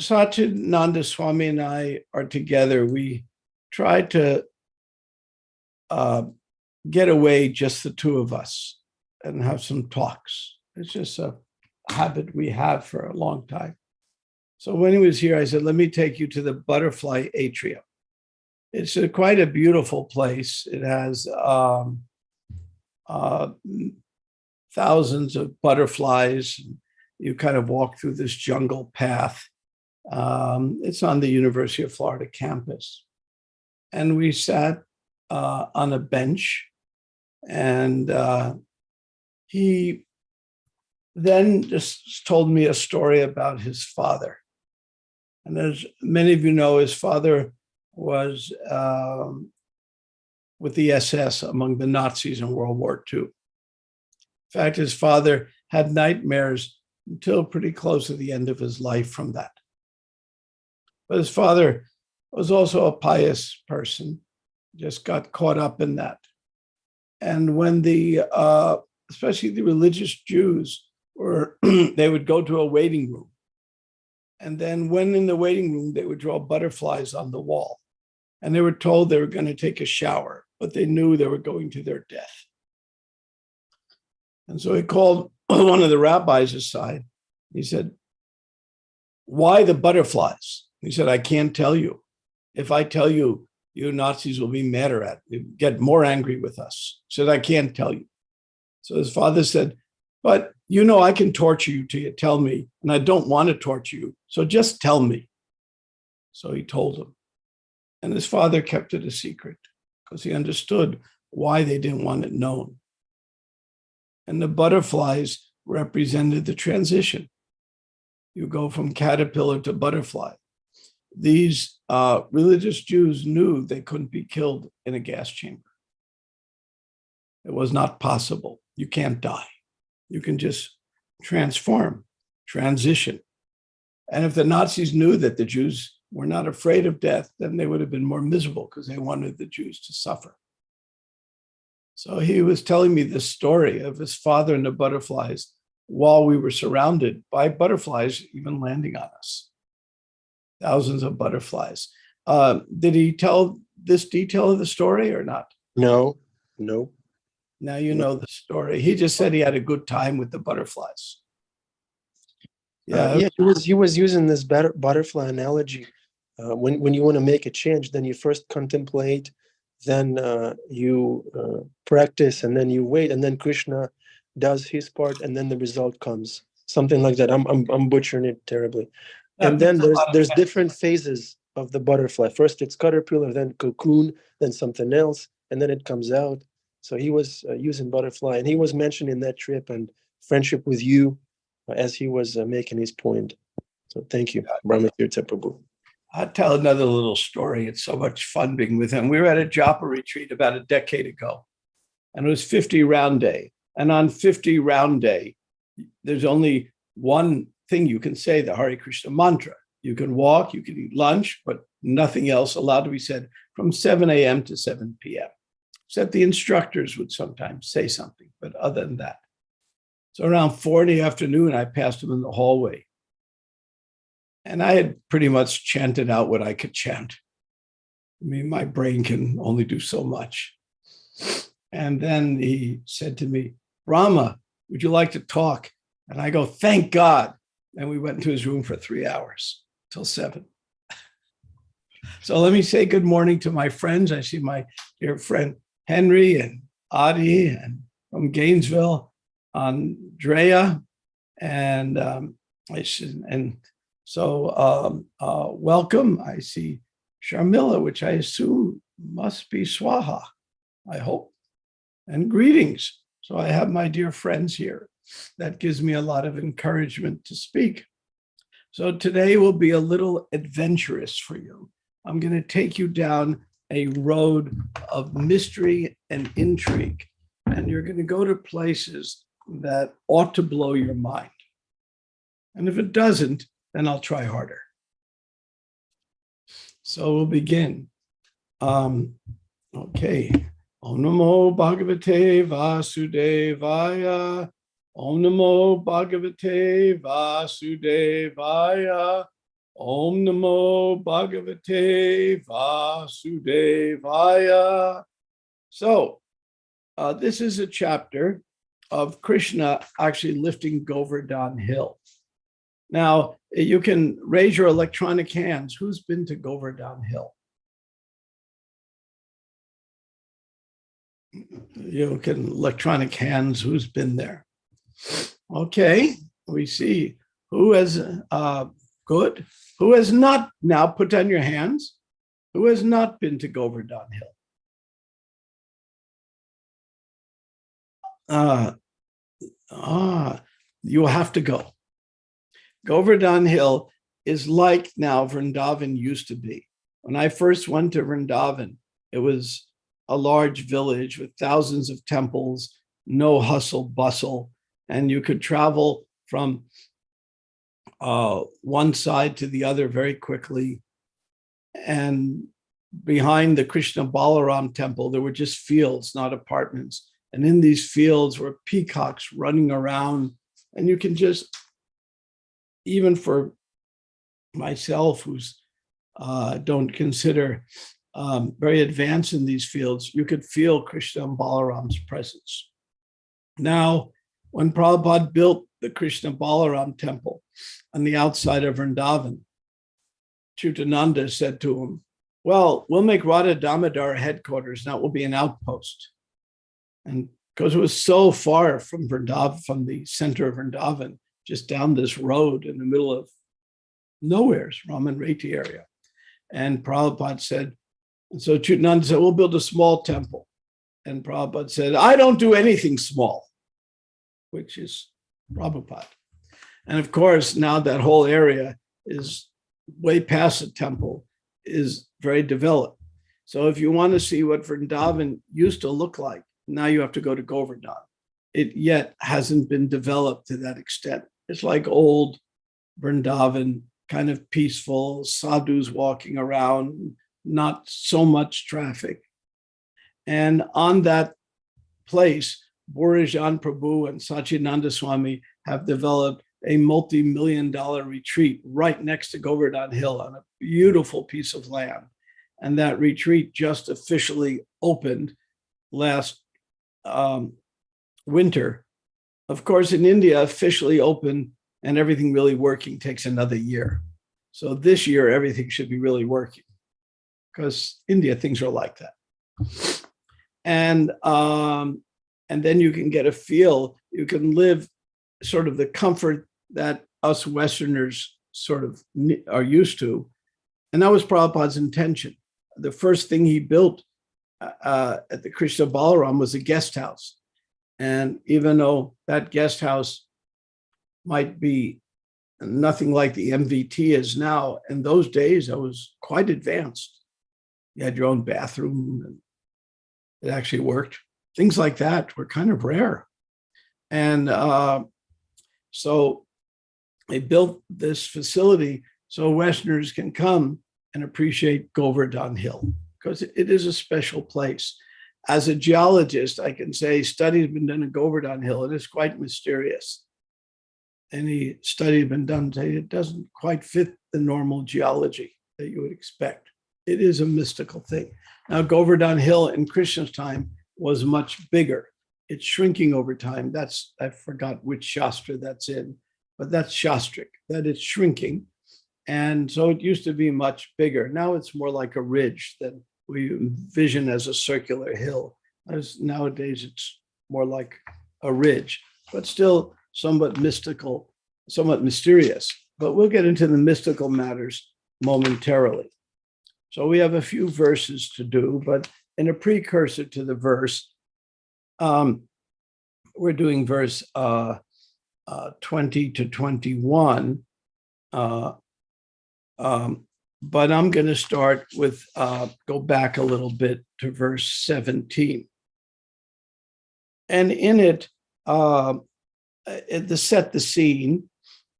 Satchidananda Swami and I are together. We try to uh, get away, just the two of us, and have some talks. It's just a habit we have for a long time. So when he was here, I said, let me take you to the butterfly atrium. It's quite a beautiful place. It has thousands of butterflies. You kind of walk through this jungle path. It's on the University of Florida campus. And we sat on a bench, and he then just told me a story about his father. And as many of you know, his father was with the SS among the Nazis in World War II. In fact, his father had nightmares until pretty close to the end of his life from that. But his father was also a pious person, just got caught up in that. And when especially the religious Jews they would go to a waiting room. And then when in the waiting room, they would draw butterflies on the wall. And they were told they were going to take a shower, but they knew they were going to their death. And so he called one of the rabbis aside. He said, why the butterflies? He said, I can't tell you. If I tell you, you Nazis will be madder at it, get more angry with us. He said, I can't tell you. So his father said, but you know, I can torture you till you tell me, and I don't want to torture you. So just tell me. So he told him. And his father kept it a secret because he understood why they didn't want it known. And the butterflies represented the transition. You go from caterpillar to butterfly. These religious Jews knew they couldn't be killed in a gas chamber. It was not possible. You can't die. You can just transform, transition. And if the Nazis knew that the Jews were not afraid of death, then they would have been more miserable because they wanted the Jews to suffer. So he was telling me this story of his father and the butterflies while we were surrounded by butterflies even landing on us. Thousands of butterflies. Did he tell this detail of the story or not? No. Now you know the story. He just said he had a good time with the butterflies. Yeah, he was using this butterfly analogy. When you want to make a change, then you first contemplate, then you practice, and then you wait, and then Krishna does his part, and then the result comes. Something like that. I'm butchering it terribly. And then there's different phases of the butterfly. First it's caterpillar, then cocoon, then something else, and then it comes out. So he was using butterfly, and he was mentioning that trip and friendship with you as he was making his point. So thank you, Brahma Tirtha Prabhu. I'll tell another little story. It's so much fun being with him. We were at a japa retreat about a decade ago, and it was 50 round day. And on 50 round day, there's only one thing you can say, the Hare Krishna mantra. You can walk, you can eat lunch, but nothing else allowed to be said from 7 a.m. to 7 p.m. Except the instructors would sometimes say something, but other than that. So around 4 in the afternoon, I passed him in the hallway. And I had pretty much chanted out what I could chant. I mean, my brain can only do so much. And then he said to me, Brahma, would you like to talk? And I go, thank God. And we went into his room for 3 hours till 7. So let me say good morning to my friends. I see my dear friend Henry and Adi and from Gainesville, Andrea, and welcome. I see Sharmila, which I assume must be Swaha, I hope, and greetings. So I have my dear friends here. That gives me a lot of encouragement to speak. So today will be a little adventurous for you. I'm going to take you down a road of mystery and intrigue, and you're going to go to places that ought to blow your mind. And if it doesn't, then I'll try harder. So we'll begin. Okay. Om Namo Bhagavate Vasudevaya. Om Namo Bhagavate Vasudevaya. Om Namo Bhagavate Vasudevaya. So this is a chapter of Krishna actually lifting Govardhan Hill. Now, you can raise your electronic hands. Who's been to Govardhan Hill? You can electronic hands. Who's been there? Okay, we see who has, good. Who has not, now put down your hands. Who has not been to Govardhan Hill? You have to go. Govardhan Hill is like now Vrindavan used to be. When I first went to Vrindavan, it was a large village with thousands of temples, no hustle bustle, and you could travel from one side to the other very quickly. And behind the Krishna Balaram temple, there were just fields, not apartments. And in these fields were peacocks running around. And you can just, even for myself, who's don't consider very advanced in these fields, you could feel Krishna and Balaram's presence. Now, when Prabhupada built the Krishna Balaram temple on the outside of Vrindavan, Chutananda said to him, well, we'll make Radha Damodar headquarters, and that will be an outpost. And because it was so far from Vrindavan, from the center of Vrindavan, just down this road in the middle of nowhere, Raman Reti area. And Prabhupada said, and so Chutananda said, we'll build a small temple. And Prabhupada said, I don't do anything small, which is Prabhupada. And of course, now that whole area is way past the temple, is very developed. So if you want to see what Vrindavan used to look like, now you have to go to Govardhan. It yet hasn't been developed to that extent. It's like old Vrindavan, kind of peaceful, sadhus walking around, not so much traffic. And on that place, Borijan Prabhu and Sachidananda Swami have developed a multi-million-dollar retreat right next to Govardhan Hill on a beautiful piece of land. And that retreat just officially opened last winter. Of course, in India, officially open and everything really working takes another year. So this year, everything should be really working because India, things are like that. And then you can get a feel, you can live sort of the comfort that us Westerners sort of are used to. And that was Prabhupada's intention. The first thing he built at the Krishna Balaram was a guest house. And even though that guest house might be nothing like the MVT is now, in those days, it was quite advanced. You had your own bathroom, and it actually worked. Things like that were kind of rare. And so they built this facility so Westerners can come and appreciate Govardhan Hill, because it is a special place. As a geologist, I can say studies have been done at Govardhan Hill, and it's quite mysterious. Any study has been done, it doesn't quite fit the normal geology that you would expect. It is a mystical thing. Now, Govardhan Hill in Krishna's time was much bigger. It's shrinking over time. I forgot which Shastra that's in, but that's Shastric, that it's shrinking. And so it used to be much bigger. Now it's more like a ridge that we envision as a circular hill. As nowadays, it's more like a ridge, but still somewhat mystical, somewhat mysterious. But we'll get into the mystical matters momentarily. So we have a few verses to do, but in a precursor to the verse, we're doing verse 20 to 21. But I'm going to start with, go back a little bit to verse 17. And in it, to set the scene,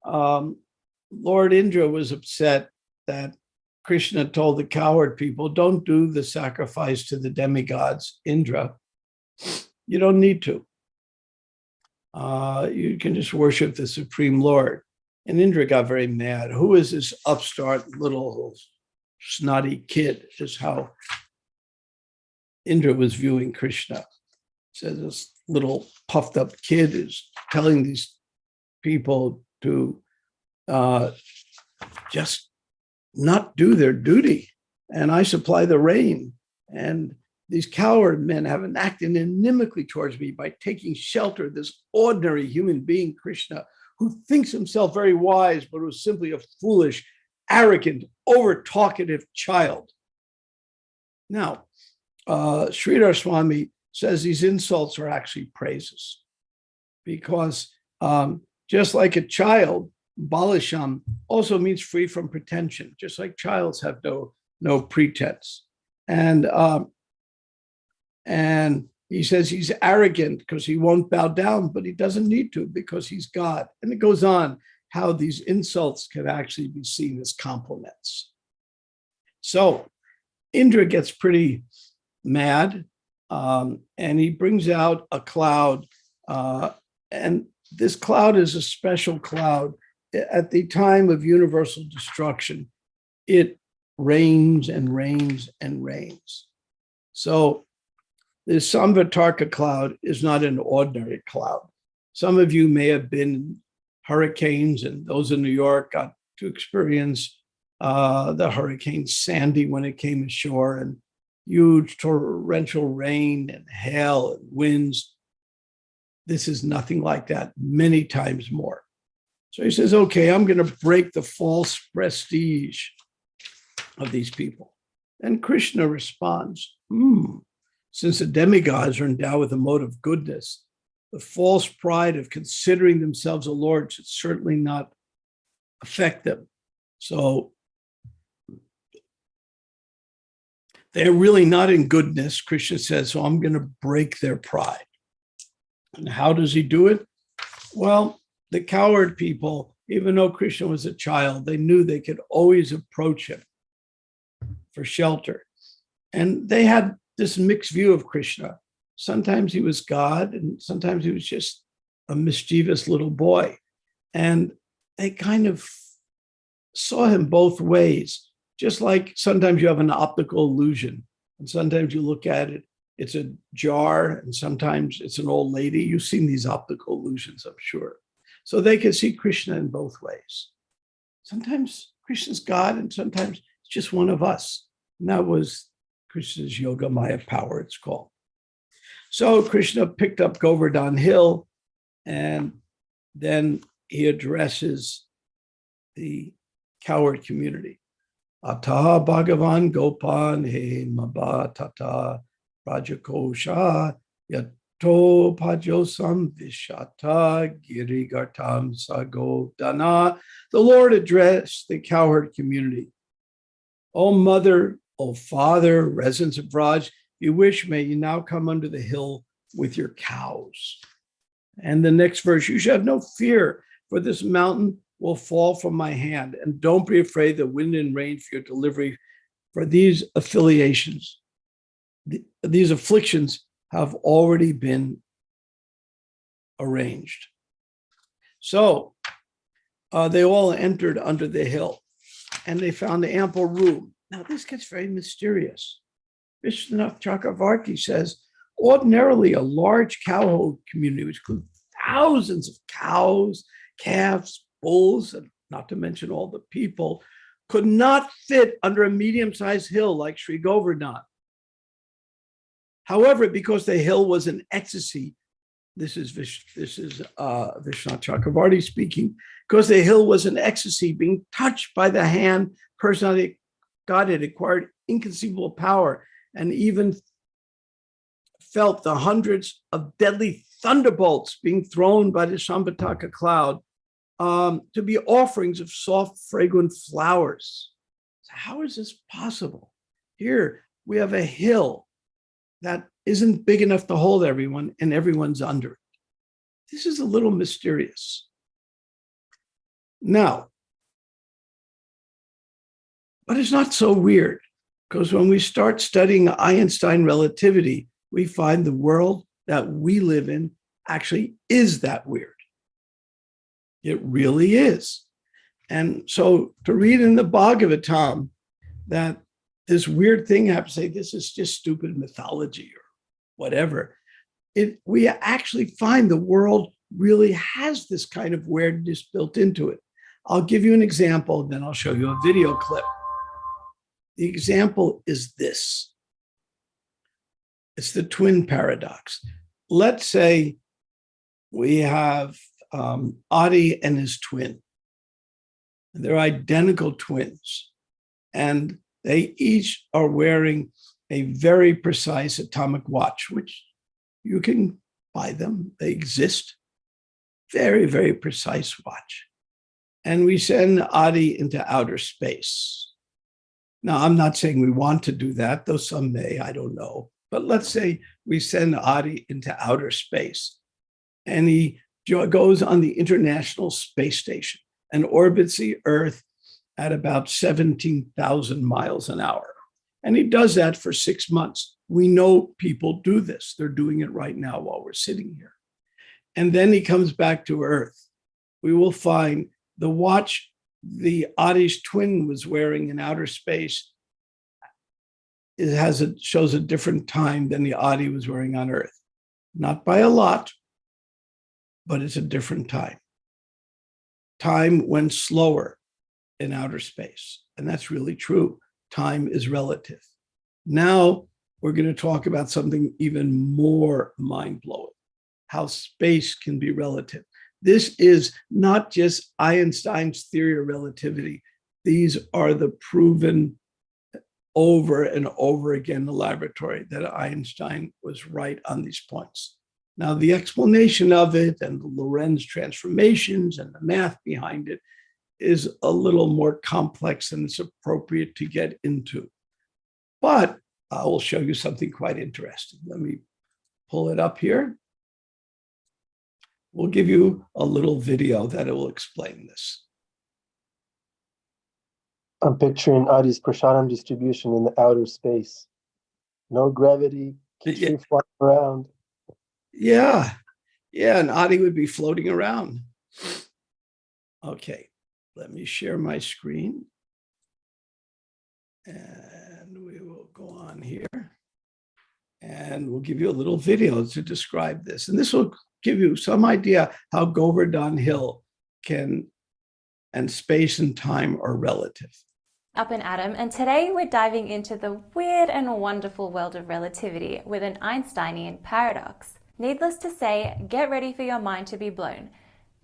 Lord Indra was upset that Krishna told the cowherd people, don't do the sacrifice to the demigods, Indra. You don't need to. You can just worship the Supreme Lord. And Indra got very mad. Who is this upstart little snotty kid? Is how Indra was viewing Krishna. Says this little puffed up kid is telling these people to just not do their duty. And I supply the rain. And these coward men have acted inimically towards me by taking shelter of this ordinary human being, Krishna, who thinks himself very wise, but was simply a foolish, arrogant, over-talkative child. Now, Sridhar Swami says these insults are actually praises, because just like a child, Balasham also means free from pretension, just like childs have no pretense. And he says he's arrogant because he won't bow down, but he doesn't need to because he's God. And it goes on how these insults can actually be seen as compliments. So Indra gets pretty mad, and he brings out a cloud. And this cloud is a special cloud. At the time of universal destruction, it rains and rains and rains. So this Samvartaka cloud is not an ordinary cloud. Some of you may have been in hurricanes, and those in New York got to experience the Hurricane Sandy when it came ashore, and huge torrential rain and hail and winds. This is nothing like that, many times more. So he says, okay, I'm going to break the false prestige of these people. And Krishna responds, since the demigods are endowed with a mode of goodness, the false pride of considering themselves a lord should certainly not affect them. So they're really not in goodness, Krishna says, so I'm going to break their pride. And how does he do it? Well, the coward people, even though Krishna was a child, they knew they could always approach him for shelter. And they had this mixed view of Krishna. Sometimes he was God, and sometimes he was just a mischievous little boy. And they kind of saw him both ways, just like sometimes you have an optical illusion, and sometimes you look at it, it's a jar, and sometimes it's an old lady. You've seen these optical illusions, I'm sure. So they could see Krishna in both ways. Sometimes Krishna's God, and sometimes it's just one of us. And that was Krishna's Yoga Maya power, it's called. So Krishna picked up Govardhan Hill, and then he addresses the coward community. Ata Bhagavan Gopan He Maba Tata Rajakosha Yato Pajosam Vishata Girigartam Sago Dana. The Lord addressed the coward community. O mother, O father, residents of Raj, if you wish, may you now come under the hill with your cows. And the next verse, you should have no fear, for this mountain will fall from my hand. And don't be afraid the wind and rain for your delivery, for these affiliations, these afflictions have already been arranged. So they all entered under the hill, and they found the ample room. Now this gets very mysterious. Vishwanath Chakravarti says, ordinarily a large cowherd community, which includes thousands of cows, calves, bulls, and not to mention all the people, could not fit under a medium-sized hill like Sri Govardhan. However, because the hill was in ecstasy, this is Vishwanath Chakravarti speaking, because the hill was in ecstasy, being touched by the hand, personality God had acquired inconceivable power, and even felt the hundreds of deadly thunderbolts being thrown by the Samvartaka cloud to be offerings of soft, fragrant flowers. So how is this possible? Here we have a hill that isn't big enough to hold everyone, and everyone's under it. This is a little mysterious. Now, but it's not so weird, because when we start studying Einstein relativity, we find the world that we live in actually is that weird. It really is. And so to read in the Bhagavatam that this weird thing happens, say this is just stupid mythology or whatever, we actually find the world really has this kind of weirdness built into it. I'll give you an example, then I'll show you a video clip. The example is this. It's the twin paradox. Let's say we have Adi and his twin. They're identical twins. And they each are wearing a very precise atomic watch, which you can buy them. They exist. Very, very precise watch. And we send Adi into outer space. Now, I'm not saying we want to do that, though some may, I don't know. But let's say we send Adi into outer space and he goes on the International Space Station and orbits the Earth at about 17,000 miles an hour. And he does that for 6 months. We know people do this. They're doing it right now while we're sitting here. And then he comes back to Earth. We will find the watch the Adi's twin was wearing in outer space. It shows a different time than the Adi was wearing on Earth. Not by a lot, but it's a different time. Time went slower in outer space. And that's really true. Time is relative. Now we're going to talk about something even more mind-blowing, how space can be relative. This is not just Einstein's theory of relativity. These are the proven over and over again in the laboratory that Einstein was right on these points. Now, the explanation of it and the Lorentz transformations and the math behind it is a little more complex than it's appropriate to get into. But I will show you something quite interesting. Let me pull it up here. We'll give you a little video that will explain this. I'm picturing Adi's Prasadam distribution in the outer space. No gravity, keeps you flying around. Yeah, and Adi would be floating around. Okay, let me share my screen. And we will go on here. And we'll give you a little video to describe this. And this will give you some idea how Govardhan Hill and space and time are relative. Up and Adam, and today we're diving into the weird and wonderful world of relativity with an Einsteinian paradox. Needless to say, get ready for your mind to be blown,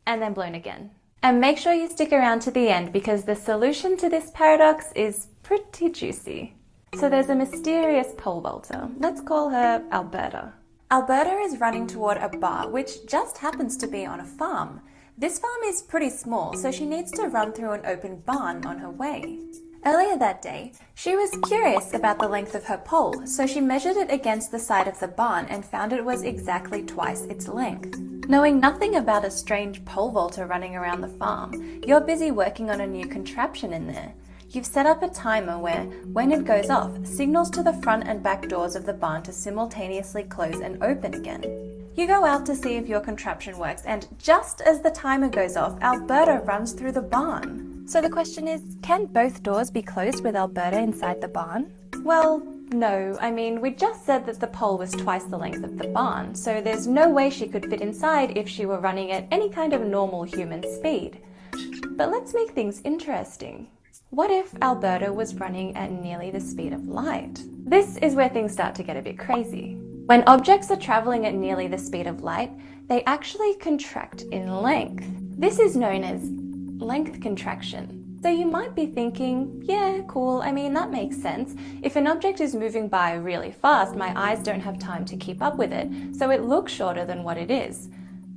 and then blown again. And make sure you stick around to the end because the solution to this paradox is pretty juicy. So there's a mysterious pole vaulter. Let's call her Alberta. Alberta is running toward a bar, which just happens to be on a farm. This farm is pretty small, so she needs to run through an open barn on her way. Earlier that day, she was curious about the length of her pole, so she measured it against the side of the barn and found it was exactly twice its length. Knowing nothing about a strange pole vaulter running around the farm, you're busy working on a new contraption in there. You've set up a timer where, when it goes off, signals to the front and back doors of the barn to simultaneously close and open again. You go out to see if your contraption works, and just as the timer goes off, Alberta runs through the barn. So the question is, can both doors be closed with Alberta inside the barn? Well, no. I mean, we just said that the pole was twice the length of the barn, so there's no way she could fit inside if she were running at any kind of normal human speed. But let's make things interesting. What if Alberta was running at nearly the speed of light? This is where things start to get a bit crazy. When objects are traveling at nearly the speed of light, they actually contract in length. This is known as length contraction. So you might be thinking, yeah, cool, I mean, that makes sense. If an object is moving by really fast, my eyes don't have time to keep up with it, so it looks shorter than what it is.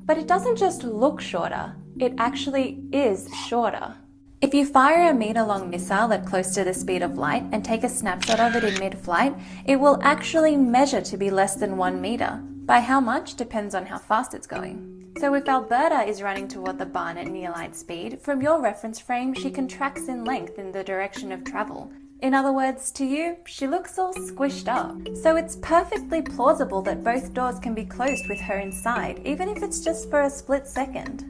But it doesn't just look shorter, it actually is shorter. If you fire a meter-long missile at close to the speed of light and take a snapshot of it in mid-flight, it will actually measure to be less than 1 meter. By how much depends on how fast it's going. So if Alberta is running toward the barn at near light speed, from your reference frame, she contracts in length in the direction of travel. In other words, to you, she looks all squished up. So it's perfectly plausible that both doors can be closed with her inside, even if it's just for a split second.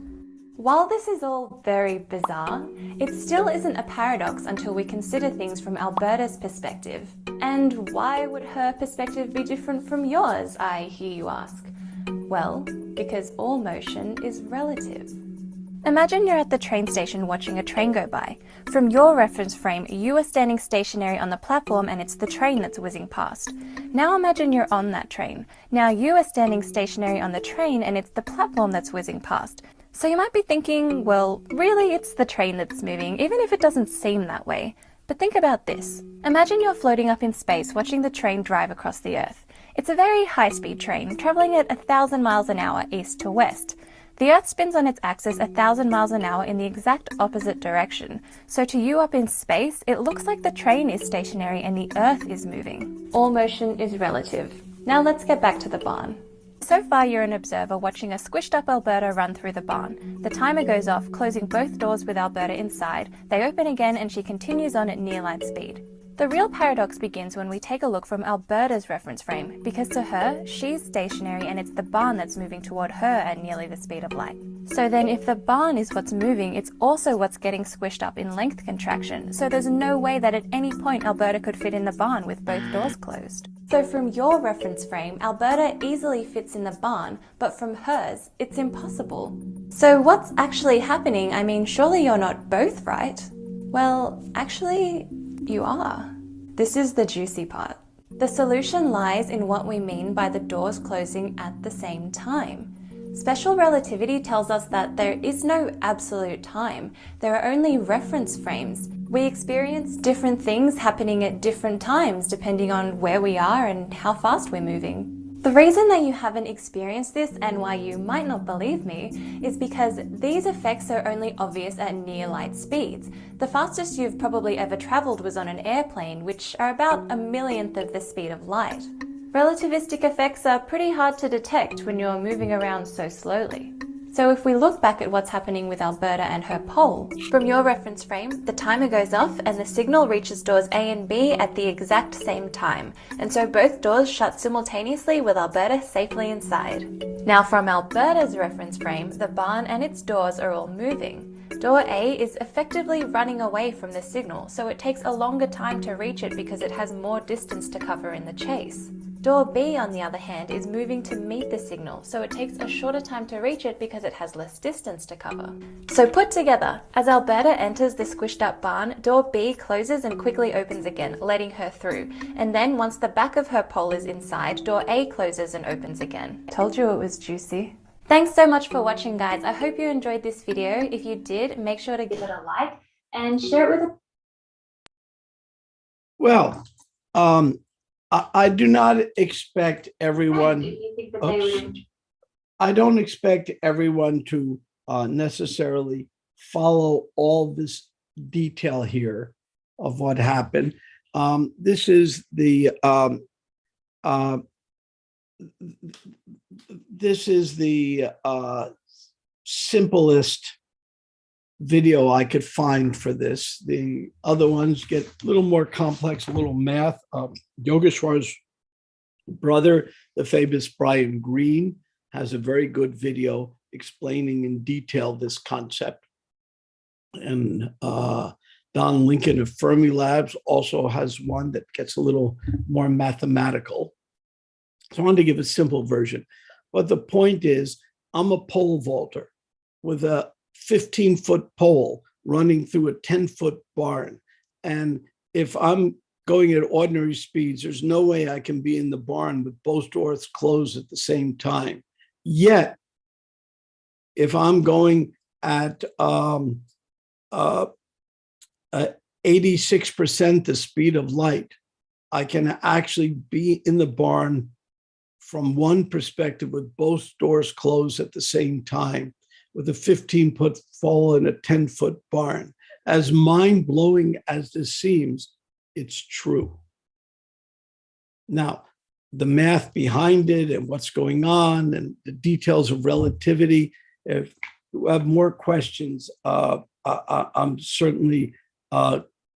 While this is all very bizarre, it still isn't a paradox until we consider things from Alberta's perspective. And why would her perspective be different from yours, I hear you ask? Well, because all motion is relative. Imagine you're at the train station watching a train go by. From your reference frame, you are standing stationary on the platform and it's the train that's whizzing past. Now imagine you're on that train. Now you are standing stationary on the train and it's the platform that's whizzing past. So you might be thinking, well, really it's the train that's moving, even if it doesn't seem that way. But think about this. Imagine you're floating up in space watching the train drive across the Earth. It's a very high-speed train, traveling at 1,000 miles an hour east to west. The Earth spins on its axis 1,000 miles an hour in the exact opposite direction. So to you up in space, it looks like the train is stationary and the Earth is moving. All motion is relative. Now let's get back to the barn. So far you're an observer watching a squished up Alberta run through the barn. The timer goes off, closing both doors with Alberta inside. They open again and she continues on at near light speed. The real paradox begins when we take a look from Alberta's reference frame, because to her, she's stationary and it's the barn that's moving toward her at nearly the speed of light. So then if the barn is what's moving, it's also what's getting squished up in length contraction, so there's no way that at any point Alberta could fit in the barn with both doors closed. So from your reference frame, Alberta easily fits in the barn, but from hers, it's impossible. So what's actually happening? I mean, surely you're not both right? Well, actually, you are. This is the juicy part. The solution lies in what we mean by the doors closing at the same time. Special relativity tells us that there is no absolute time. There are only reference frames. We experience different things happening at different times depending on where we are and how fast we're moving. The reason that you haven't experienced this and why you might not believe me is because these effects are only obvious at near light speeds. The fastest you've probably ever traveled was on an airplane, which are about 1/1,000,000th of the speed of light. Relativistic effects are pretty hard to detect when you're moving around so slowly. So if we look back at what's happening with Alberta and her pole, from your reference frame, the timer goes off and the signal reaches doors A and B at the exact same time. And so both doors shut simultaneously with Alberta safely inside. Now from Alberta's reference frame, the barn and its doors are all moving. Door A is effectively running away from the signal, so it takes a longer time to reach it because it has more distance to cover in the chase. Door B, on the other hand, is moving to meet the signal, so it takes a shorter time to reach it because it has less distance to cover. So put together, as Alberta enters the squished up barn, door B closes and quickly opens again, letting her through. And then once the back of her pole is inside, door A closes and opens again. Told you it was juicy. Thanks so much for watching, guys. I hope you enjoyed this video. If you did, make sure to give it a like and share it with a... Well, I do not expect everyone. I don't expect everyone to necessarily follow all this detail here of what happened. This is the simplest video I could find for this. The other ones get a little more complex, a little math. Yogeshwar's brother, the famous Brian Greene, has a very good video explaining in detail this concept. And Don Lincoln of Fermi Labs also has one that gets a little more mathematical. So I wanted to give a simple version. But the point is, I'm a pole vaulter with a 15-foot pole running through a 10-foot barn. And if I'm going at ordinary speeds, there's no way I can be in the barn with both doors closed at the same time. Yet, if I'm going at 86% the speed of light, I can actually be in the barn from one perspective with both doors closed at the same time, with a 15-foot pole and a 10-foot barn. As mind-blowing as this seems, it's true. Now, the math behind it and what's going on and the details of relativity, if you have more questions, I'm certainly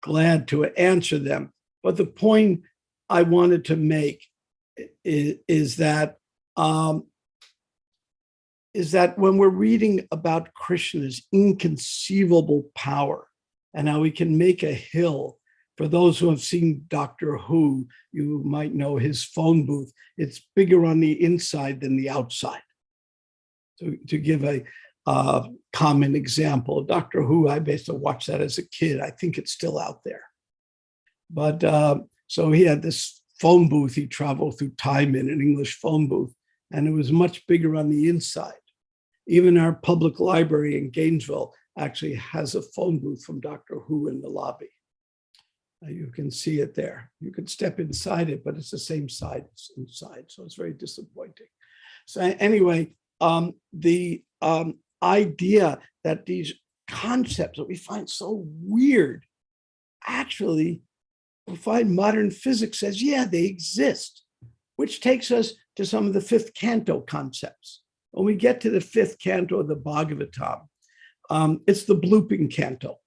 glad to answer them. But the point I wanted to make is that is that when we're reading about Krishna's inconceivable power and how he can make a hill, for those who have seen Doctor Who, you might know his phone booth. It's bigger on the inside than the outside. To give a common example, Doctor Who, I basically watched that as a kid. I think it's still out there. But so he had this phone booth he traveled through time in, an English phone booth, and it was much bigger on the inside. Even our public library in Gainesville actually has a phone booth from Doctor Who in the lobby. You can see it there. You can step inside it, but it's the same side inside. So it's very disappointing. So anyway, the idea that these concepts that we find so weird, actually, we find modern physics says, yeah, they exist, which takes us to some of the fifth canto concepts. When we get to the fifth canto of the Bhagavatam, it's the blooping canto.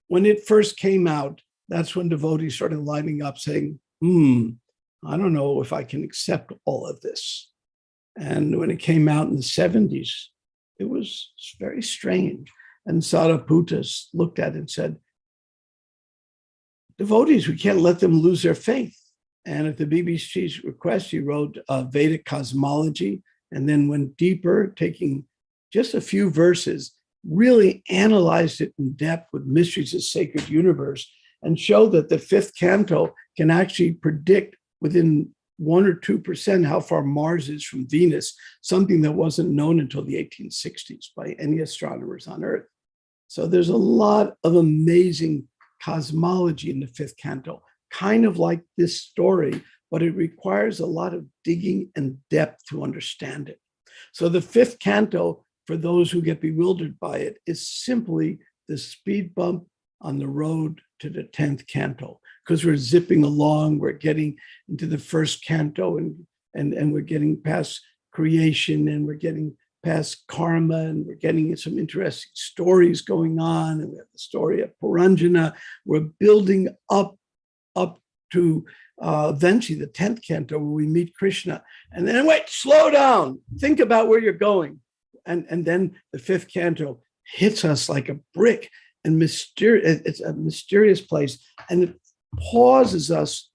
When it first came out, that's when devotees started lining up saying, I don't know if I can accept all of this. And when it came out in the 70s, it was very strange. And Sariputta looked at it and said, devotees, we can't let them lose their faith. And at the BBC's request, he wrote Vedic cosmology and then went deeper, taking just a few verses, really analyzed it in depth with Mysteries of Sacred Universe, and showed that the fifth canto can actually predict within 1 or 2% how far Mars is from Venus, something that wasn't known until the 1860s by any astronomers on Earth. So there's a lot of amazing cosmology in the fifth canto, kind of like this story, but it requires a lot of digging and depth to understand it. So the fifth canto, for those who get bewildered by it, is simply the speed bump on the road to the 10th canto, because we're zipping along, we're getting into the first canto, and we're getting past creation, and we're getting past karma, and we're getting some interesting stories going on, and we have the story of Puranjana. We're building up to eventually the 10th canto, where we meet Krishna. And then, wait, slow down, think about where you're going. And then the fifth canto hits us like a brick, and it's a mysterious place, and it pauses us,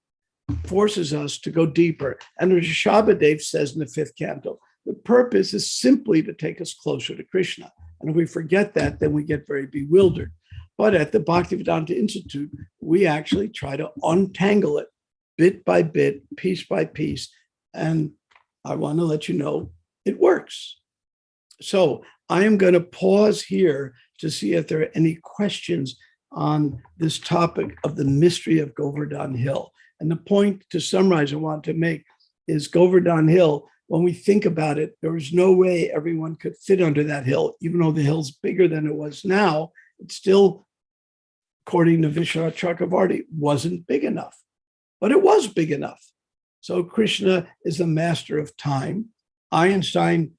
forces us to go deeper. And as Shabbadev says in the fifth canto, the purpose is simply to take us closer to Krishna. And if we forget that, then we get very bewildered. But at the Bhaktivedanta Institute, we actually try to untangle it bit by bit, piece by piece. And I want to let you know it works. So I am going to pause here to see if there are any questions on this topic of the mystery of Govardhan Hill. And the point, to summarize, I want to make is Govardhan Hill, when we think about it, there was no way everyone could fit under that hill. Even though the hill's bigger than it was now, it still, according to Vishwanath Chakravarti, wasn't big enough. But it was big enough. So Krishna is the master of time. Einstein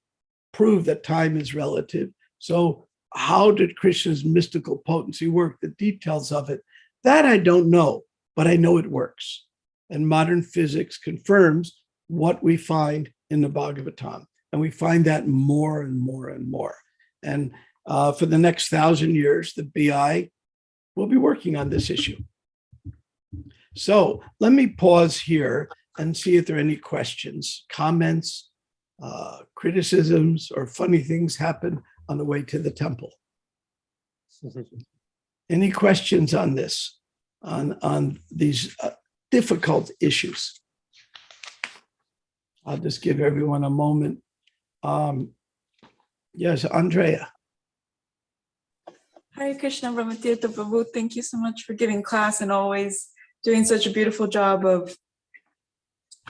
proved that time is relative. So how did Krishna's mystical potency work? The details of it, that I don't know, but I know it works. And modern physics confirms what we find in the Bhagavatam. And we find that more and more and more. And for the next 1,000 years, the BI will be working on this issue. So let me pause here and see if there are any questions, comments, criticisms, or funny things happen on the way to the temple. Any questions on this, on these difficult issues? I'll just give everyone a moment. Yes, Andrea. Hare Krishna, Brahma Tirtha Prabhu. Thank you so much for giving class and always doing such a beautiful job of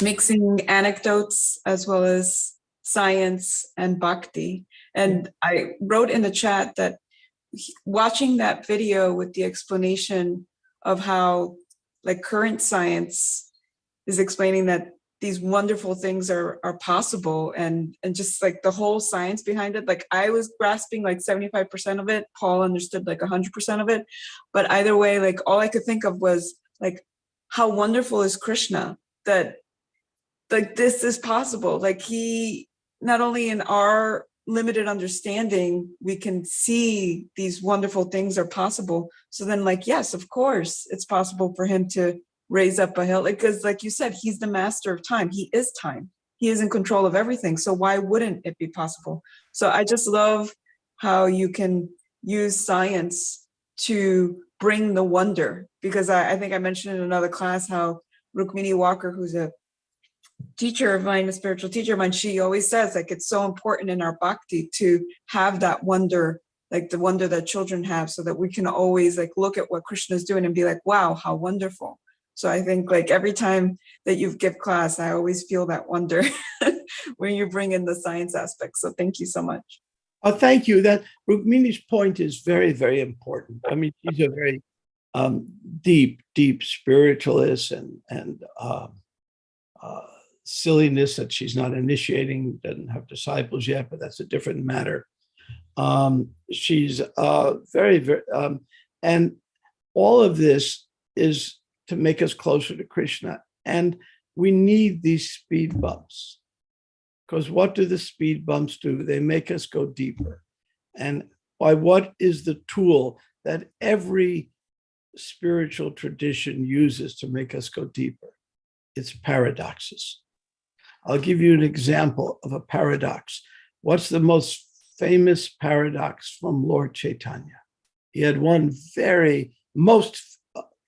mixing anecdotes as well as science and bhakti. And I wrote in the chat that watching that video with the explanation of how like current science is explaining that these wonderful things are possible, and just like the whole science behind it, like I was grasping like 75% of it, Paul understood like 100% of it, but either way, like all I could think of was like how wonderful is Krishna that like this is possible. Like he, not only in our limited understanding, we can see these wonderful things are possible. So then, like, yes, of course, it's possible for him to raise up a hill, because like you said, he's the master of time. He is time. He is in control of everything. So why wouldn't it be possible? So I just love how you can use science to bring the wonder, because I think I mentioned in another class how Rukmini Walker, who's a teacher of mine, a spiritual teacher of mine, she always says, like, it's so important in our bhakti to have that wonder, like the wonder that children have, so that we can always like look at what Krishna is doing and be like, wow, how wonderful. So I think like every time that you give class, I always feel that wonder when you bring in the science aspect. So thank you so much. Oh, thank you. That Rukmini's point is very, very important. I mean, she's a very deep spiritualist, and silliness that she's not initiating, doesn't have disciples yet, but that's a different matter. She's very, and all of this is to make us closer to Krishna. And we need these speed bumps, because what do the speed bumps do? They make us go deeper. And by what is the tool that every spiritual tradition uses to make us go deeper? It's paradoxes. I'll give you an example of a paradox. What's the most famous paradox from Lord Chaitanya? He had one most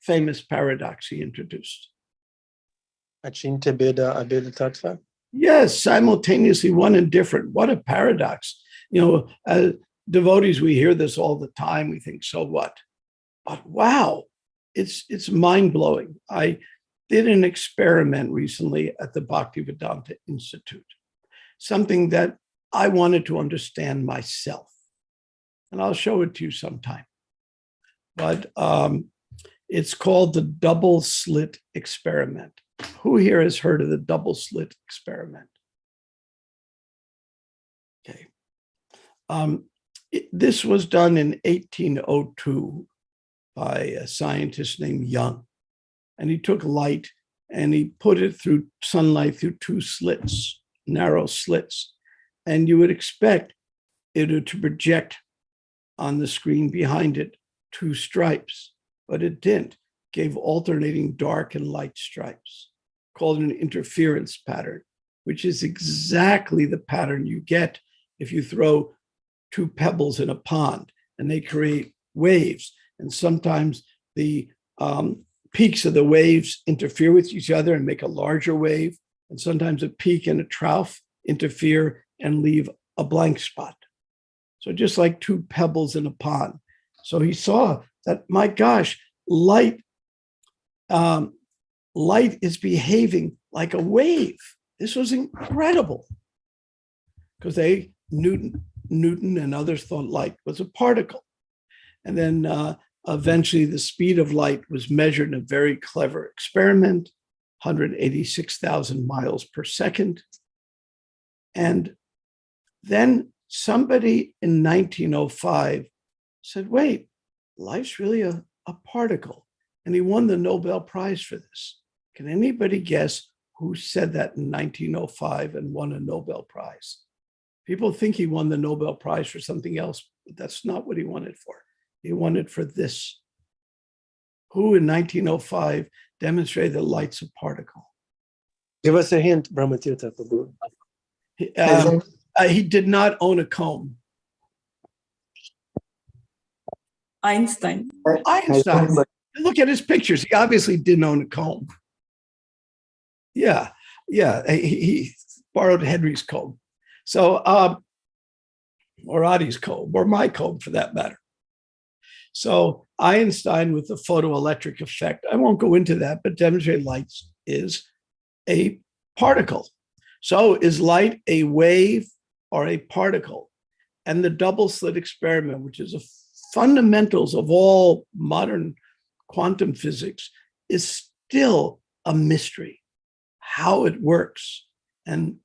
famous paradox he introduced. Achinta Beda Abeda Tattva. Yes, simultaneously one and different. What a paradox. You know, as devotees, we hear this all the time. We think, so what? But wow, it's mind-blowing. I did an experiment recently at the Bhaktivedanta Institute, something that I wanted to understand myself. And I'll show it to you sometime. But it's called the double slit experiment. Who here has heard of the double slit experiment? Okay. This was done in 1802 by a scientist named Young. And he took light and he put it through sunlight through two slits, narrow slits. And you would expect it to project on the screen behind it two stripes, but it didn't. It gave alternating dark and light stripes, called an interference pattern, which is exactly the pattern you get if you throw two pebbles in a pond and they create waves. And sometimes the peaks of the waves interfere with each other and make a larger wave. And sometimes a peak and a trough interfere and leave a blank spot. So just like two pebbles in a pond. So he saw that, my gosh, light is behaving like a wave. This was incredible, because Newton and others thought light was a particle. And then eventually the speed of light was measured in a very clever experiment, 186,000 miles per second. And then somebody in 1905 said, wait, light's really a particle. And he won the Nobel Prize for this. Can anybody guess who said that in 1905 and won a Nobel Prize? People think he won the Nobel Prize for something else, but that's not what he won it for. He won it for this. Who in 1905 demonstrated that light's a particle? Give us a hint, Brahma Tirtha Prabhu. He did not own a comb. Einstein. Einstein. Look at his pictures. He obviously didn't own a comb. Yeah. He borrowed Henry's comb. So, or Adi's comb, or my comb for that matter. So Einstein, with the photoelectric effect, I won't go into that, but demonstrated light is a particle. So is light a wave or a particle? And the double slit experiment, which is the fundamentals of all modern quantum physics, is still a mystery, how it works. And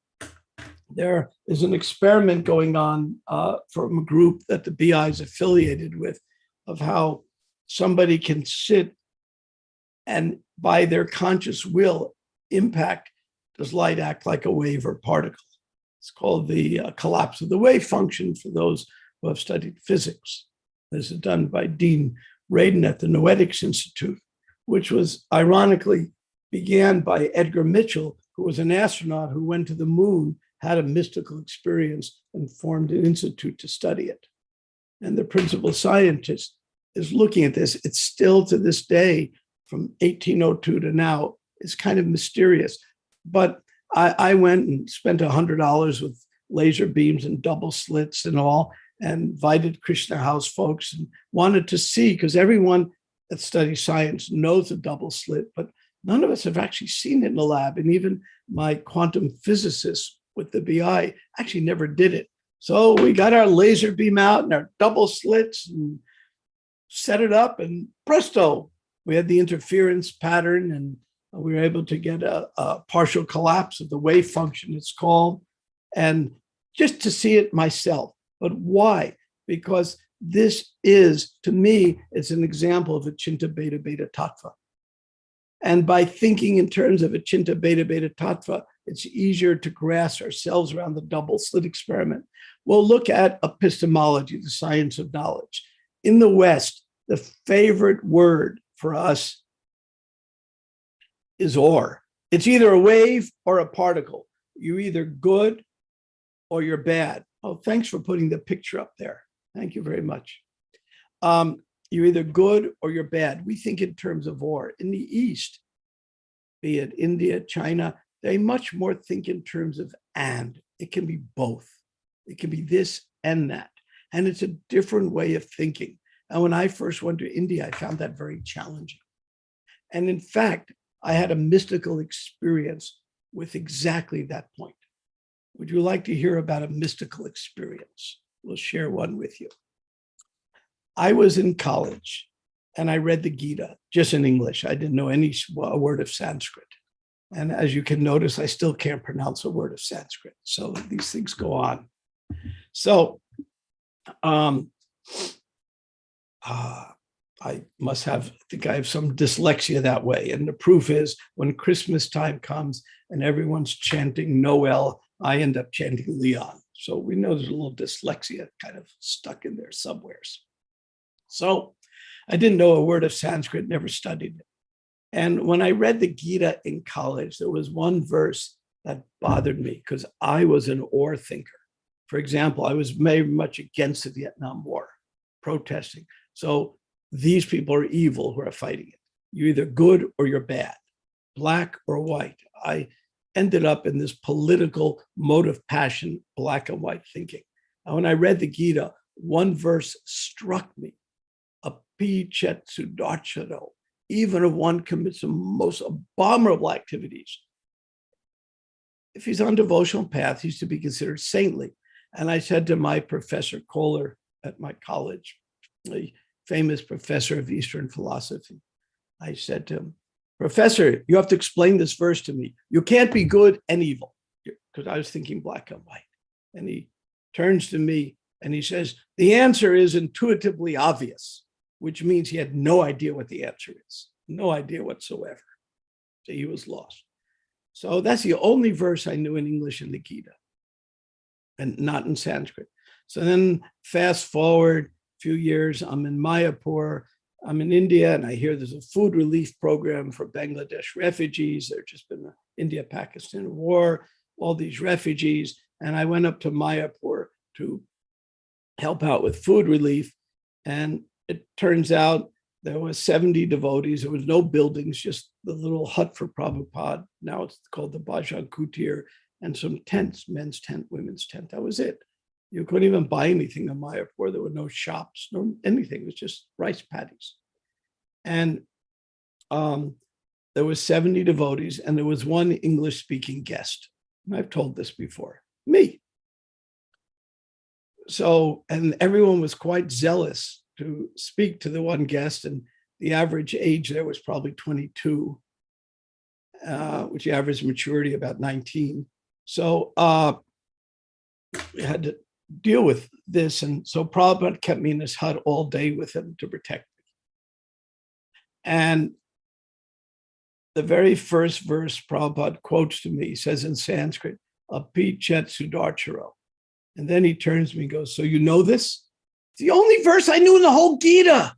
there is an experiment going on from a group that the BI is affiliated with, of how somebody can sit and by their conscious will impact, does light act like a wave or particle? It's called the collapse of the wave function for those who have studied physics. This is done by Dean Radin at the Noetics Institute, which was ironically began by Edgar Mitchell, who was an astronaut who went to the moon, had a mystical experience, and formed an institute to study it. And the principal scientist is looking at this. It's still to this day, from 1802 to now, is kind of mysterious. But I went and spent $100 with laser beams and double slits and all, and invited Krishna House folks and wanted to see, because everyone that studies science knows a double slit, but none of us have actually seen it in the lab. And even my quantum physicist with the BI actually never did it. So we got our laser beam out and our double slits and set it up, and presto, we had the interference pattern, and we were able to get a partial collapse of the wave function, it's called, and just to see it myself. But why? Because this is, to me, it's an example of Achinta Beta Beta Tattva. And by thinking in terms of Achinta Beta Beta Tattva, it's easier to grasp ourselves around the double slit experiment. We'll look at epistemology, the science of knowledge. In the West, the favorite word for us is or. It's either a wave or a particle. You're either good or you're bad. Oh, thanks for putting the picture up there. Thank you very much. You're either good or you're bad. We think in terms of or. In the East, be it India, China, they much more think in terms of and. It can be both. It can be this and that. And it's a different way of thinking. And when I first went to India, I found that very challenging. And in fact, I had a mystical experience with exactly that point. Would you like to hear about a mystical experience? We'll share one with you. I was in college and I read the Gita just in English. I didn't know any word of Sanskrit. And as you can notice, I still can't pronounce a word of Sanskrit. So these things go on. So I must have, I think I have some dyslexia that way. And the proof is when Christmas time comes and everyone's chanting Noel, I end up chanting Leon. So we know there's a little dyslexia kind of stuck in there somewheres. So I didn't know a word of Sanskrit, never studied it. And when I read the Gita in college, there was one verse that bothered me because I was an or thinker. For example, I was very much against the Vietnam War, protesting. So these people are evil who are fighting it. You're either good or you're bad, black or white. I ended up in this political mode of passion, black and white thinking. And when I read the Gita, one verse struck me. Api chet sudarchano, even if one commits the most abominable activities, if he's on devotional path, he's to be considered saintly. And I said to my professor Kohler at my college, a famous professor of Eastern philosophy, I said to him, Professor, you have to explain this verse to me. You can't be good and evil, because I was thinking black and white. And he turns to me and he says, the answer is intuitively obvious, which means he had no idea what the answer is, no idea whatsoever. So he was lost. So that's the only verse I knew in English in the Gita, and not in Sanskrit. So then fast forward a few years, I'm in Mayapur, I'm in India, and I hear there's a food relief program for Bangladesh refugees. There's just been an India-Pakistan war, all these refugees. And I went up to Mayapur to help out with food relief. And it turns out there was 70 devotees. There was no buildings, just the little hut for Prabhupada. Now it's called the Bhajan Kutir, and some tents, men's tent, women's tent. That was it. You couldn't even buy anything in Mayapur. There were no shops, no anything. It was just rice paddies. And there was 70 devotees, and there was one English-speaking guest. And I've told this before, me. So, and everyone was quite zealous to speak to the one guest, and the average age there was probably 22, which the average maturity about 19. So we had to deal with this. And so Prabhupada kept me in his hut all day with him to protect me. And the very first verse Prabhupada quotes to me, he says in Sanskrit, api chet sudarcharo. And then he turns to me and goes, so you know this? It's the only verse I knew in the whole Gita,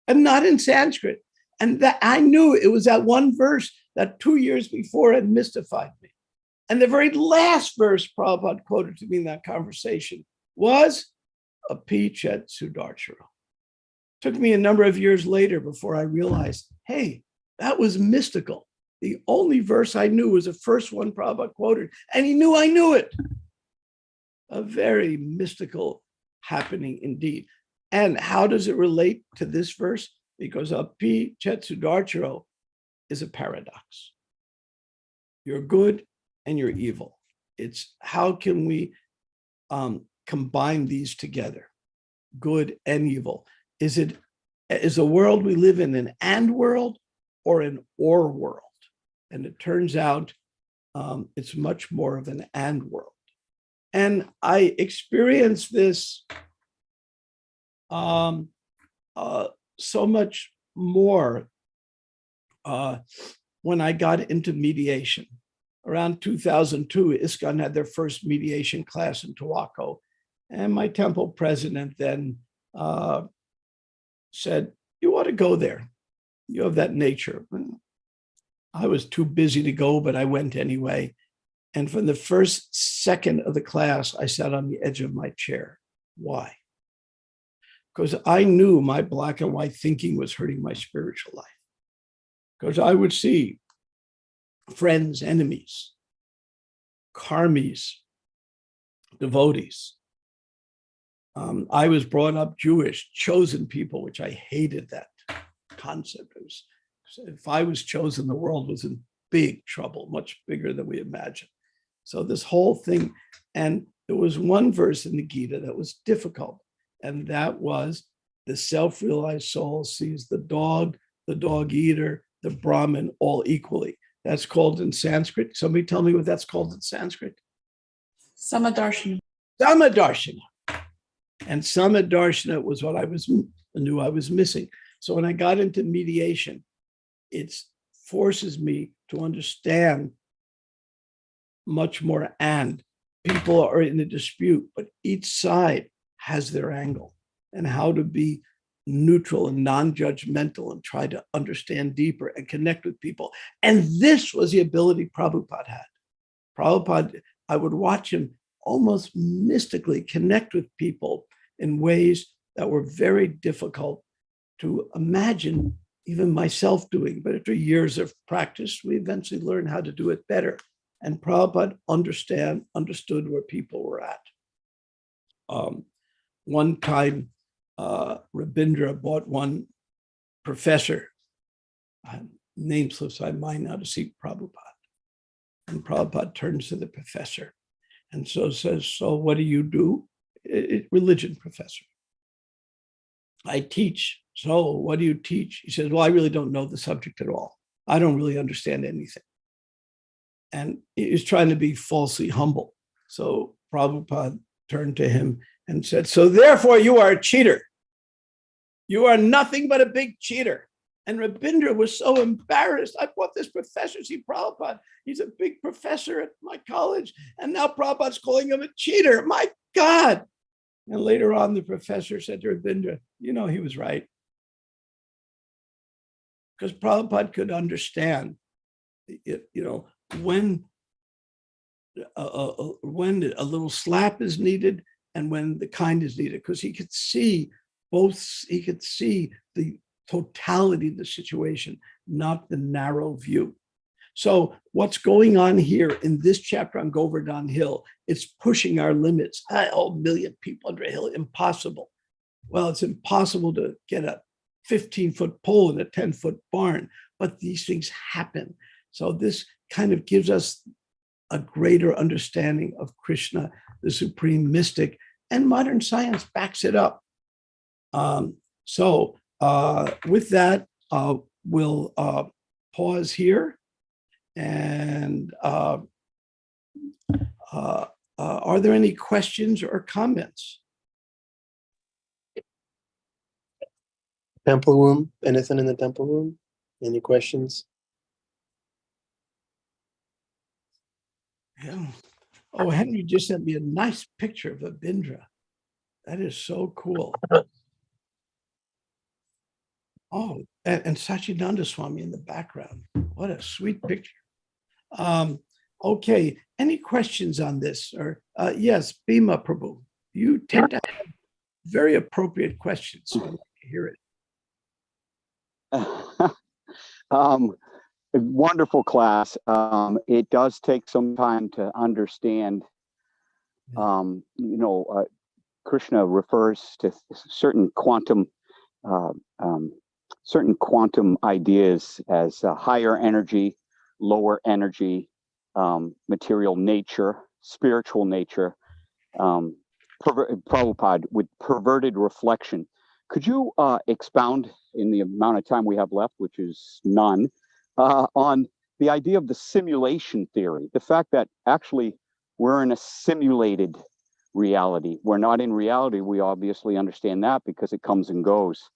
and not in Sanskrit. And that I knew it was that one verse that 2 years before had mystified me. And the very last verse Prabhupada quoted to me in that conversation was api chet sudarcharo. Took me a number of years later before I realized, hey, that was mystical. The only verse I knew was the first one Prabhupada quoted, and he knew I knew it. A very mystical happening indeed. And how does it relate to this verse? Because api chet sudarcharo is a paradox. You're good and you're evil. It's how can we combine these together, good and evil? Is the world we live in an and world or an or world? And it turns out it's much more of an and world. And I experienced this so much more when I got into mediation. Around 2002, ISKCON had their first mediation class in Tawako. And my temple president then said, you ought to go there. You have that nature. I was too busy to go, but I went anyway. And from the first second of the class, I sat on the edge of my chair. Why? Because I knew my black and white thinking was hurting my spiritual life. Because I would see friends, enemies, karmis, devotees. I was brought up Jewish, chosen people, which I hated that concept. If I was chosen, the world was in big trouble, much bigger than we imagined. So this whole thing, and there was one verse in the Gita that was difficult, and that was the self-realized soul sees the dog eater, the Brahmin all equally. That's called in Sanskrit. Somebody tell me what that's called in Sanskrit. Samadarshana. Samadarshana. And Samadarshana was what I knew I was missing. So when I got into mediation, it forces me to understand much more. And people are in a dispute, but each side has their angle, and how to be neutral and non-judgmental and try to understand deeper and connect with people. And this was the ability Prabhupada had. Prabhupada, I would watch him almost mystically connect with people in ways that were very difficult to imagine even myself doing. But after years of practice, we eventually learned how to do it better. And Prabhupada understood where people were at. One time, Rabindra bought one professor, name slips my mind now, to see Prabhupada. And Prabhupada turns to the professor and so says, so what do you do? Religion professor. I teach. So what do you teach? He says, well, I really don't know the subject at all. I don't really understand anything. And he was trying to be falsely humble. So Prabhupada turned to him and said, so therefore you are a cheater. You are nothing but a big cheater. And Rabindra was so embarrassed. I brought this professor, see Prabhupada. He's a big professor at my college. And now Prabhupada's calling him a cheater. My God. And later on, the professor said to Rabindra, you know, he was right. Because Prabhupada could understand, when a little slap is needed and when the kind is needed, because he could see both, he could see the totality of the situation, not the narrow view. So what's going on here in this chapter on Govardhan Hill, it's pushing our limits. 1 million people under a hill, impossible. Well, it's impossible to get a 15-foot pole in a 10-foot barn, but these things happen. So this kind of gives us a greater understanding of Krishna, the supreme mystic, and modern science backs it up. With that, we'll pause here. And are there any questions or comments? Temple room, anything in the temple room? Any questions? Yeah. Oh, Henry just sent me a nice picture of Abindra. That is so cool. Oh, and Sachinanda Swami in the background. What a sweet picture. Okay, any questions on this? Or yes, Bhima Prabhu, you tend to have very appropriate questions, so I'd like to hear it. A wonderful class. It does take some time to understand. Krishna refers to certain quantum ideas as higher energy, lower energy, material nature, spiritual nature. Prabhupada with perverted reflection. Could you expound in the amount of time we have left, which is none, on the idea of the simulation theory, the fact that actually we're in a simulated reality. We're not in reality. We obviously understand that because it comes and goes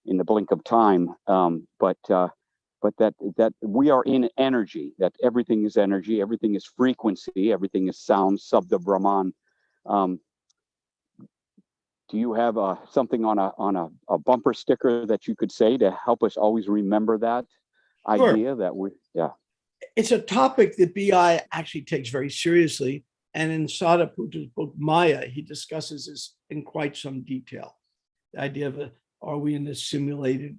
in the blink of time. But that we are in energy, that everything is energy, everything is frequency, everything is sound, Sabda Brahman. Do you have something on a bumper sticker that you could say to help us always remember that idea that we, yeah. It's a topic that BI actually takes very seriously. And in Sadhaputa's book, Maya, he discusses this in quite some detail. The idea of, are we in a simulated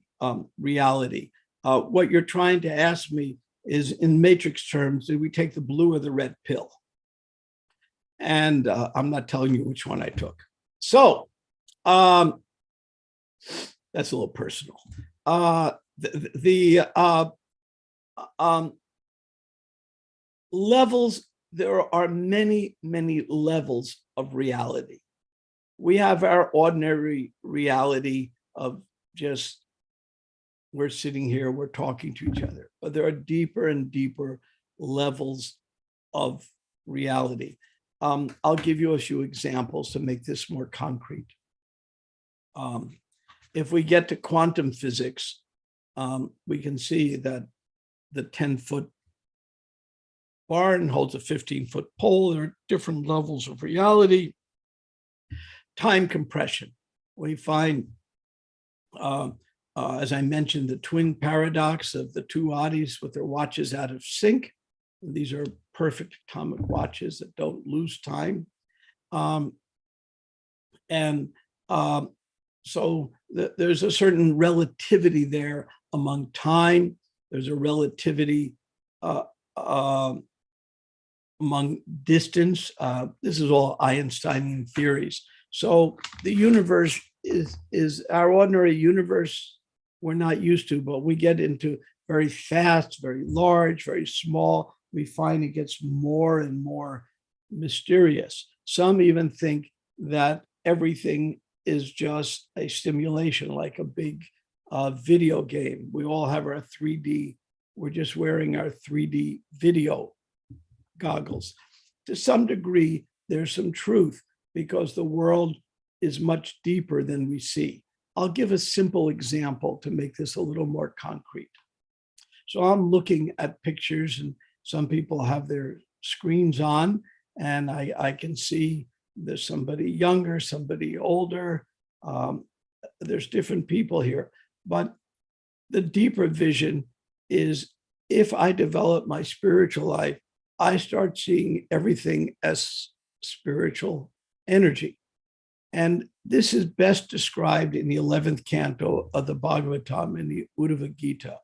reality? What you're trying to ask me is, in matrix terms, do we take the blue or the red pill? And I'm not telling you which one I took. So that's a little personal. Levels, there are many, many levels of reality. We have our ordinary reality of just, we're sitting here, we're talking to each other, but there are deeper and deeper levels of reality. I'll give you a few examples to make this more concrete. If we get to quantum physics, we can see that the 10-foot barn holds a 15-foot pole. There are different levels of reality. Time compression. We find, as I mentioned, the twin paradox of the two Adis with their watches out of sync. These are perfect atomic watches that don't lose time. So there's a certain relativity there among time. There's a relativity among distance. This is all Einsteinian theories. So the universe is our ordinary universe we're not used to, but we get into very fast, very large, very small. We find it gets more and more mysterious. Some even think that everything is just a simulation, like a big video game. We all have our 3D, we're just wearing our 3D video goggles. To some degree, there's some truth because the world is much deeper than we see. I'll give a simple example to make this a little more concrete. So I'm looking at pictures, and some people have their screens on, and I can see there's somebody younger, somebody older. There's different people here, but the deeper vision is, if I develop my spiritual life, I start seeing everything as spiritual energy. And this is best described in the 11th canto of the Bhagavatam in the Uddhava Gita.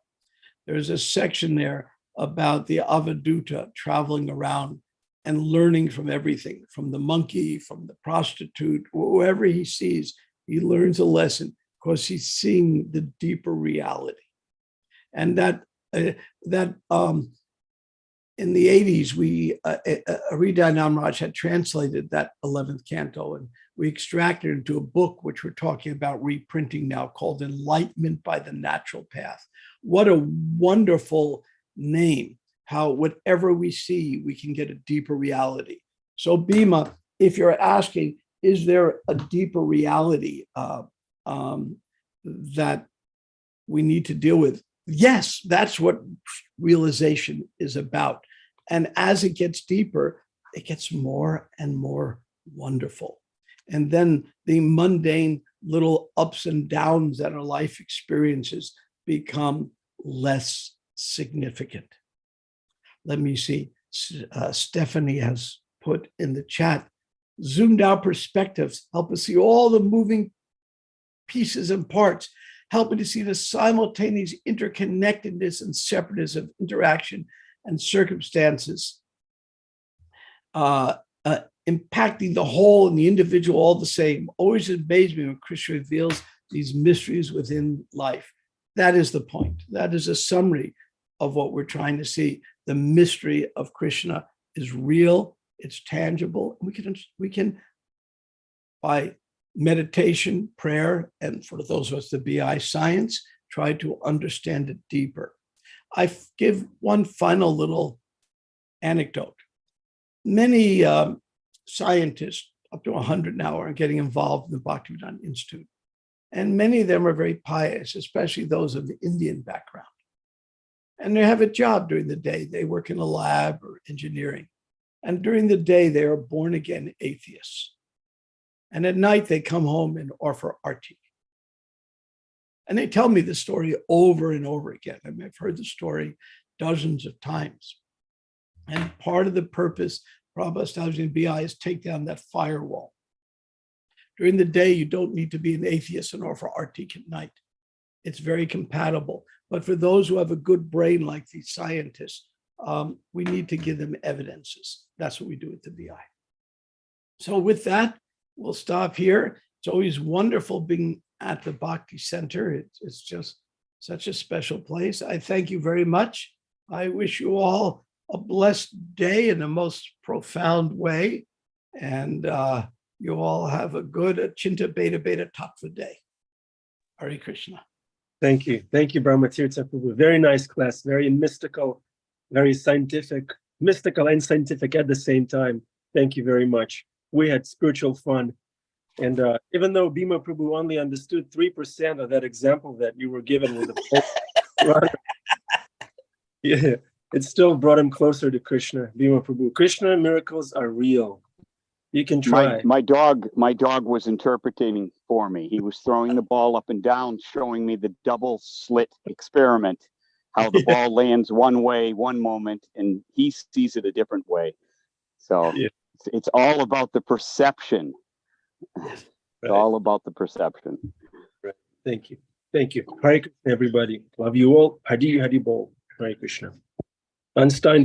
There's a section there about the Avaduta traveling around and learning from everything, from the monkey, from the prostitute, whoever he sees, he learns a lesson because he's seeing the deeper reality. And that in the 80s, Hriday Namraj had translated that 11th canto, and we extracted it into a book, which we're talking about reprinting now, called Enlightenment by the Natural Path. What a wonderful name, how whatever we see, we can get a deeper reality. So Bhima, if you're asking, is there a deeper reality that we need to deal with? Yes, that's what realization is about. And as it gets deeper, it gets more and more wonderful. And then the mundane little ups and downs that our life experiences become less significant. Let me see. Stephanie has put in the chat, zoomed out perspectives help us see all the moving pieces and parts, helping to see the simultaneous interconnectedness and separateness of interaction and circumstances, impacting the whole and the individual all the same. Always amazes me when Krishna reveals these mysteries within life. That is the point. That is a summary of what we're trying to see. The mystery of Krishna is real, it's tangible. We can by meditation, prayer, and for those of us the BI science, try to understand it deeper. I give one final little anecdote. Many scientists, up to 100 now, are getting involved in the Bhaktivedanta Institute. And many of them are very pious, especially those of the Indian background. And they have a job during the day. They work in a lab or engineering. And during the day, they are born again atheists. And at night, they come home and offer arti. And they tell me the story over and over again. I mean, I've heard the story dozens of times. And part of the purpose Prabhupada establishing BI is take down that firewall. During the day, you don't need to be an atheist and offer arti at night. It's very compatible. But for those who have a good brain like these scientists, we need to give them evidences. That's what we do at the BI. So with that, we'll stop here. It's always wonderful being at the Bhakti Center. It's just such a special place. I thank you very much. I wish you all a blessed day in the most profound way. And you all have a good Achinta Beta Beta Tattva day. Hare Krishna. Thank you. Thank you, Brahma Tirtha Prabhu. Very nice class, very mystical, very scientific, mystical and scientific at the same time. Thank you very much. We had spiritual fun. And even though Bhima Prabhu only understood 3% of that example that you were given with the yeah, it still brought him closer to Krishna, Bhima Prabhu. Krishna miracles are real. You can try. My dog was interpreting for me. He was throwing the ball up and down, showing me the double slit experiment, how the ball lands one way, one moment, and he sees it a different way. So it's all about the perception. It's all about the perception. Right. Thank you. Thank you. Hare Krishna, everybody. Love you all. Hadi Hadi Bol. Hare Krishna. Einstein.